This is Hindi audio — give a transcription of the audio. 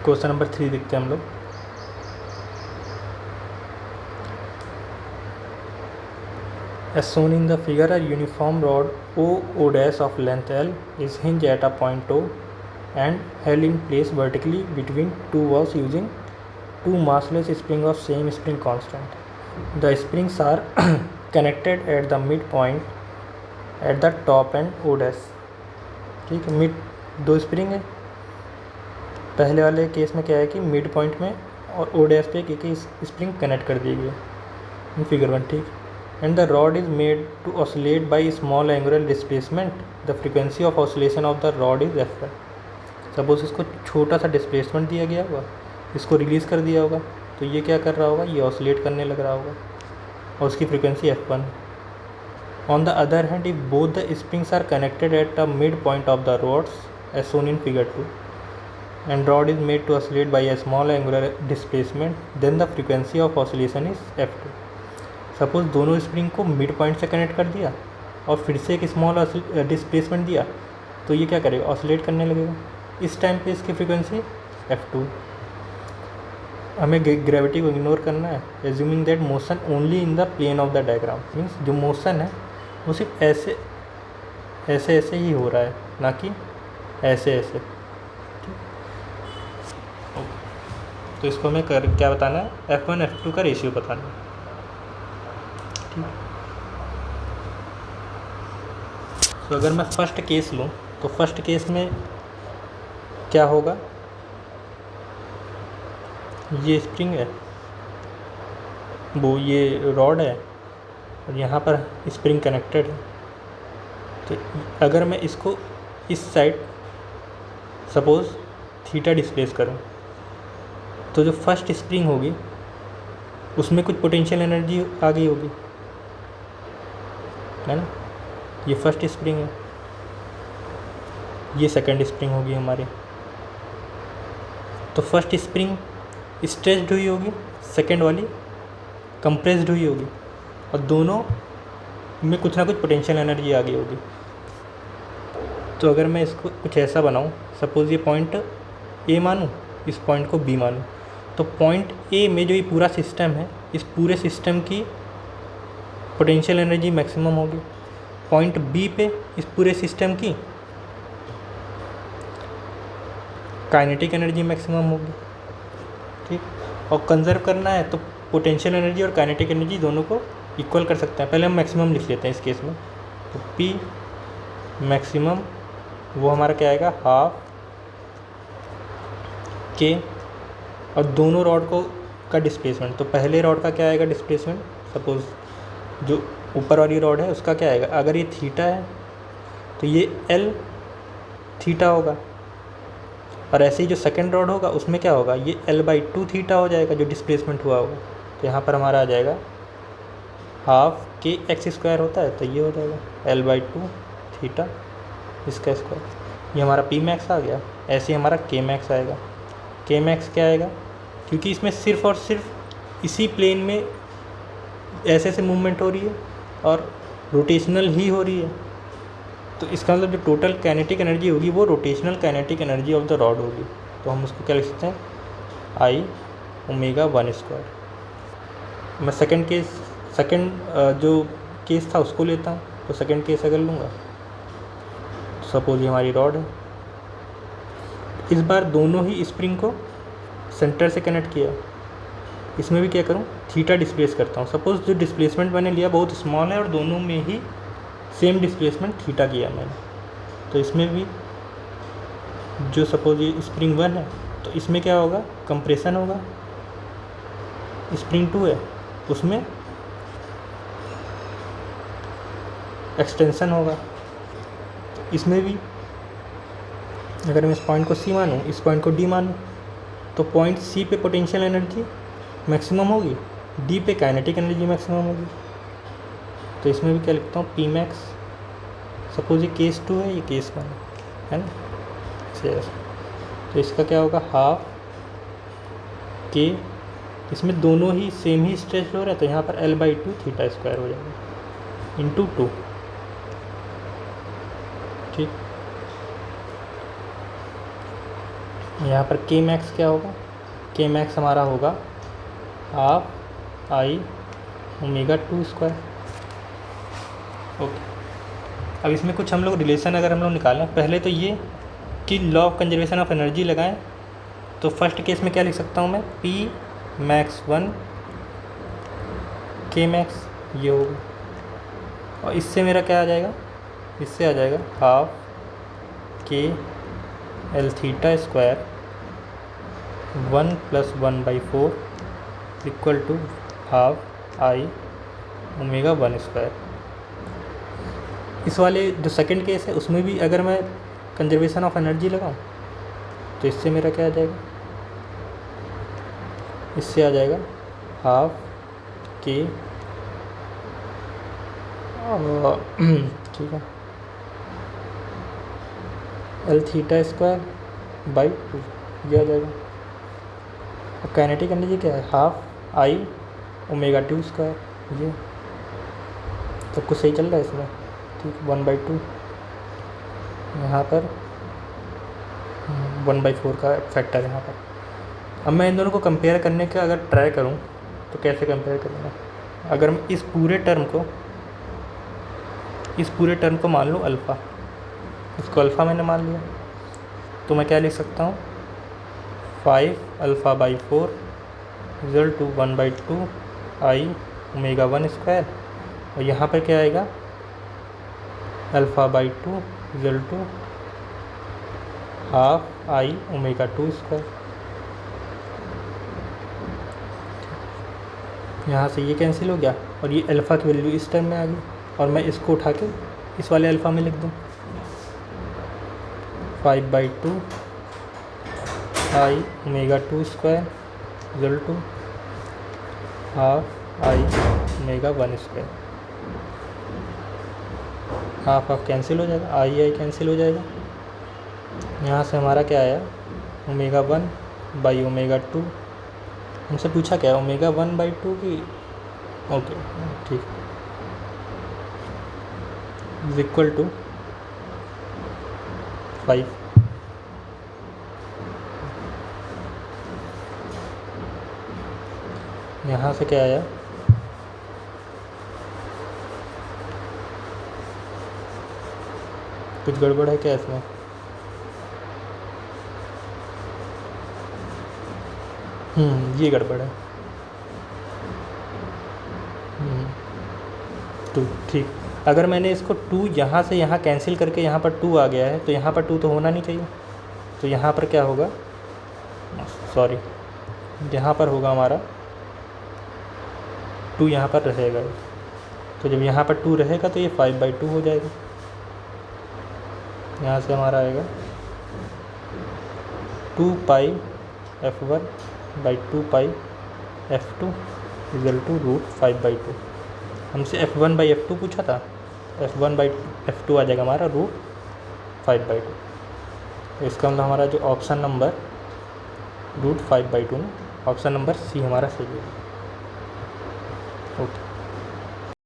क्वेश्चन नंबर 3 देखते हैं हम लोग। As shown in the figure, a uniform rod O dash of length L is hinged at a point O and held in place vertically between two walls using two massless springs of same spring constant. The springs are connected at the midpoint at the top and O dash. ठीक है, मिड दो स्प्रिंग है। पहले वाले केस में क्या है कि मिड पॉइंट में और ओ डैश पे एक स्प्रिंग कनेक्ट कर दी गई है इन फिगर 1। ठीक, and the rod is made to oscillate by small angular displacement. The frequency of oscillation of the rod is F1। Suppose इसको छोटा सा डिस्प्लेसमेंट दिया गया होगा, इसको रिलीज़ कर दिया होगा, तो ये क्या कर रहा होगा, ये ऑसिलेट करने लग रहा होगा और उसकी frequency F1। On the other hand, if both the springs are connected at the midpoint of the rods as shown in figure 2 and rod is made to oscillate by a small angular displacement, then the frequency of oscillation is F2। Suppose दोनों स्प्रिंग को मिड पॉइंट से कनेक्ट कर दिया और फिर से एक स्मॉल डिस्प्लेसमेंट दिया, तो ये क्या करेगा, ऑसिलेट करने लगेगा। इस टाइम पे इसकी फ्रीक्वेंसी F2। हमें ग्रेविटी को इग्नोर करना है, assuming that motion only in the plane of the diagram. Means जो मोशन है वो सिर्फ ऐसे ऐसे ऐसे ही हो रहा है, ना कि ऐसे ऐसे। तो इसको हमें क्या बताना है, F1 F2 का रेशियो बताना है। ठीक, तो अगर मैं फर्स्ट केस लूँ तो फर्स्ट केस में क्या होगा, ये स्प्रिंग है, वो ये रॉड है और यहाँ पर स्प्रिंग कनेक्टेड है। तो अगर मैं इसको इस साइड सपोज़ थीटा डिस्प्लेस करूँ, तो जो फर्स्ट स्प्रिंग होगी उसमें कुछ पोटेंशियल एनर्जी आ गई होगी, है ना। ये फर्स्ट स्प्रिंग है, ये सेकंड स्प्रिंग होगी हमारी। तो फर्स्ट स्प्रिंग स्ट्रेच्ड हुई होगी, सेकंड वाली कंप्रेस्ड हुई होगी और दोनों में कुछ ना कुछ पोटेंशियल एनर्जी आ गई होगी। तो अगर मैं इसको कुछ ऐसा बनाऊं, सपोज़ ये पॉइंट ए मानूं, इस पॉइंट को बी मानूं, तो पॉइंट ए में जो ये पूरा सिस्टम है, इस पूरे सिस्टम की पोटेंशियल एनर्जी मैक्सिमम होगी। पॉइंट बी पे इस पूरे सिस्टम की काइनेटिक एनर्जी मैक्सिमम होगी। ठीक, और कंजर्व करना है तो पोटेंशियल एनर्जी और काइनेटिक एनर्जी दोनों को इक्वल कर सकते हैं। पहले हम मैक्सिमम लिख लेते हैं इस केस में। तो P मैक्सिमम वो हमारा क्या आएगा, हाफ K, और दोनों रॉड को का डिस्प्लेसमेंट। तो पहले रॉड का क्या आएगा डिस्प्लेसमेंट, सपोज़ जो ऊपर वाली रॉड है उसका क्या आएगा, अगर ये थीटा है तो ये L थीटा होगा, और ऐसे ही जो सेकंड रॉड होगा उसमें क्या होगा, ये L/2 थीटा हो जाएगा जो डिस्प्लेसमेंट हुआ होगा। तो यहाँ पर हमारा आ जाएगा हाफ KX² होता है, तो ये हो जाएगा L/2 थीटा इसका स्क्वायर। ये हमारा Pmax आ गया। ऐसे ही हमारा Kmax आएगा। Kmax क्या आएगा, क्योंकि इसमें सिर्फ और सिर्फ इसी प्लेन में ऐसे ऐसे मूवमेंट हो रही है और रोटेशनल ही हो रही है, तो इसका मतलब जो टोटल काइनेटिक एनर्जी होगी वो rotational kinetic energy of the rod होगी। तो हम उसको क्या लिख सकते हैं, I⍵1²। मैं सेकंड जो केस था उसको लेता हूँ। तो सेकंड केस अगर लूँगा, सपोज ये हमारी रॉड है, इस बार दोनों ही स्प्रिंग को सेंटर से कनेक्ट किया। इसमें भी क्या करूँ, थीटा डिस्प्लेस करता हूँ। सपोज़ जो डिस्प्लेसमेंट मैंने लिया बहुत स्मॉल है और दोनों में ही सेम डिस्प्लेसमेंट थीटा किया मैंने, तो इसमें भी जो सपोज ये स्प्रिंग 1 है तो इसमें क्या होगा, कंप्रेशन होगा। स्प्रिंग 2 है उसमें एक्सटेंशन होगा। इसमें भी अगर मैं इस पॉइंट को C मानूँ, इस पॉइंट को D मानूँ, तो पॉइंट C पे पोटेंशियल एनर्जी मैक्सिमम होगी, D पे काइनेटिक एनर्जी मैक्सिमम होगी। तो इसमें भी क्या लिखता हूँ, Pmax। सपोज ये केस 2 है, ये केस 1 है ना, ऐसे। तो इसका क्या होगा, हाफ K, इसमें दोनों ही सेम ही स्ट्रेच हो रहा है, तो यहाँ पर L/2 θ² हो जाएगा इंटू 2। ठीक, यहाँ पर के मैक्स क्या होगा, के मैक्स हमारा होगा half I omega 2 square. Okay, अब इसमें कुछ हम लोग रिलेशन अगर हम लोग निकालें, पहले तो ये कि law of conservation of energy लगाएं, तो फर्स्ट केस में क्या लिख सकता हूँ मैं, पी मैक्स 1 के मैक्स ये होगा, और इससे मेरा क्या आ जाएगा, इससे आ जाएगा हाफ के L theta square 1 + 1/4 equal to half I omega 1 square. इस वाले जो सेकंड केस है उसमें भी अगर मैं कंजर्वेशन ऑफ एनर्जी लगाऊं, तो इससे मेरा क्या आ जाएगा, इससे आ जाएगा हाफ के ठीक है एल थीटा स्क्वायर बाई 2 ये आ जाएगा। और काइनेटिक एनर्जी क्या है, हाफ आई ओमेगा 2 स्क्वायर ये। तो कुछ सही चल रहा है इसमें, ठीक, 1/2 यहाँ पर 1/4 का फैक्टर यहाँ पर। अब मैं इन दोनों को कंपेयर करने का अगर ट्राई करूँ तो कैसे कंपेयर करूँगा, अगर मैं इस पूरे टर्म को मान लूँ अल्फ़ा, इसको अल्फ़ा मैंने मान लिया, तो मैं क्या लिख सकता हूँ 5α/4 equal to 1/2 I omega 1 square, और यहाँ पर क्या आएगा α/2 equal to half I omega 2 square. यहाँ से ये कैंसिल हो गया और ये अल्फ़ा की वैल्यू इस टर्म में आ गई, और मैं इसको उठा के इस वाले अल्फ़ा में लिख दूँ 5/2 I omega 2 square equal to half I omega 1 square. Half cancel हो जाएगा, आई कैंसिल हो जाएगा, यहाँ से हमारा क्या आया ओमेगा 1/ओमेगा 2। हमसे पूछा क्या ओमेगा 1/2 की, ओके ठीक, इज इक्वल टू 5। यहाँ से क्या आया कुछ गड़बड़ है क्या इसमें, ये गड़बड़ है 2, ठीक। अगर मैंने इसको 2 यहाँ से यहाँ कैंसिल करके यहाँ पर 2 आ गया है, तो यहाँ पर 2 तो होना नहीं चाहिए, तो यहाँ पर क्या होगा, सॉरी यहाँ पर होगा हमारा 2 यहाँ पर रहेगा, तो जब यहाँ पर 2 रहेगा तो ये 5/2 हो जाएगा। यहाँ से हमारा आएगा 2πf1/2π f2 इक्वल टू √5/2। हमसे f1/f2 पूछा था, f1/f2 आ जाएगा हमारा √5/2। तो इसका मतलब हमारा जो ऑप्शन नंबर √5/2 ना, ऑप्शन नंबर सी हमारा सही है। ओके।